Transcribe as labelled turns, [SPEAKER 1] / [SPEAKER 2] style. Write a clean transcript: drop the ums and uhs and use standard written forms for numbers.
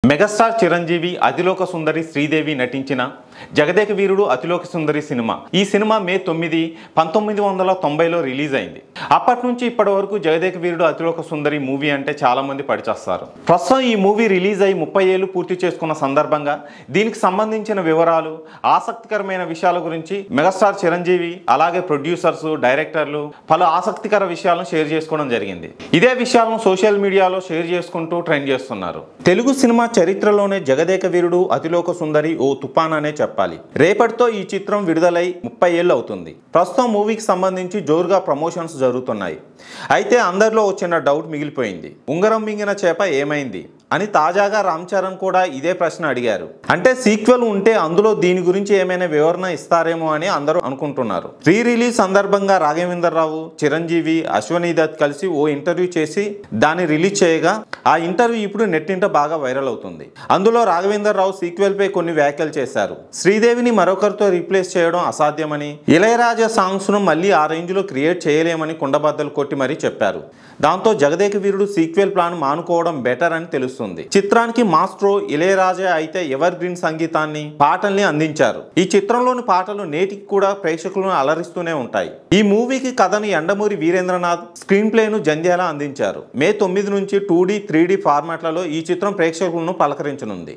[SPEAKER 1] Megastar Chiranjeevi Athiloka Sundari Sridevi నటించిన Jagadeka Veerudu Athiloka Sundari cinema ఈ cinema మే 9, 1990లో release అయింది. అప్పటి నుంచి ఇప్పటి వరకు జగదేక వీరుడు అతిలోక సుందరి మూవీ అంటే చాలా మంది పడిచేస్తారు. ప్రస్తుతం ఈ మూవీ రిలీజ్ అయ్యి 30 ఏళ్ళు పూర్తి చేసుకున్న సందర్భంగా దీనికి సంబంధించిన వివరాలు, ఆసక్తికరమైన విషయాల గురించి మెగాస్టార్ చిరంజీవి అలాగే ప్రొడ్యూసర్స్, డైరెక్టర్లు పలు ఆసక్తికర విషయాలను షేర్ చేసుకోవడం జరిగింది. ఇదే విషయాలను సోషల్ మీడియాలో షేర్ చేసుకుంటూ ట్రెండ్ చేస్తున్నారు. తెలుగు సినిమా చరిత్రలోనే జగదేక వీరుడు అతిలోక సుందరి ఓ తుఫాన్ అనే చెప్పాలి. రేపటితో ఈ చిత్రం విడుదలై 30 ఏళ్ళు అవుతుంది. ప్రస్తుతం మూవీకి సంబంధించి జోరుగా ప్రమోషన్స్ జరుగుతున్నాయి. అయితే అందరిలో వచ్చిన డౌట్ మిగిలిపోయింది. ఉంగరం మింగిన చేప ఏమైంది అని తాజాగా రామ్ చరణ్ కూడా ఇదే ప్రశ్న అడిగారు. అంటే సీక్వెల్ ఉంటే అందులో దీని గురించి ఏమైనా వివరణ ఇస్తారేమో అని అందరూ అనుకుంటున్నారు. రీ రిలీజ్ సందర్భంగా రాఘవేంద్ర రావు, చిరంజీవి, అశ్వనీ దత్ కలిసి ఓ ఇంటర్వ్యూ చేసి దాన్ని రిలీజ్ చేయగా ఆ ఇంటర్వ్యూ ఇప్పుడు నెట్టింట బాగా వైరల్ అవుతుంది. అందులో రాఘవేంద్ర రావు సీక్వెల్ పై కొన్ని వ్యాఖ్యలు చేశారు. శ్రీదేవిని మరొకరితో రీప్లేస్ చేయడం అసాధ్యమని, ఇళయరాజా సాంగ్స్ ను మళ్ళీ ఆ రేంజ్ లో క్రియేట్ చేయలేమని కుండబద్దలు కొట్టి మరీ చెప్పారు. దాంతో Jagadeka Veerudu sequel plan మానుకోవడం better అని తెలుస్తుంది. చిత్రానికి మాస్ట్రో ఇళయరాజా అయితే ఎవర్ గ్రీన్ సంగీతాన్ని, పాటల్ని అందించారు. ఈ చిత్రంలోని పాటలు నేటికి కూడా ప్రేక్షకులను అలరిస్తూనే ఉంటాయి. ఈ మూవీకి కథను యండమూరి వీరేంద్రనాథ్, స్క్రీన్ ప్లేను జంధ్యాల అందించారు. మే 9 నుంచి 2D, 3D ఫార్మాట్లలో ఈ చిత్రం ప్రేక్షకులను పలకరించనుంది.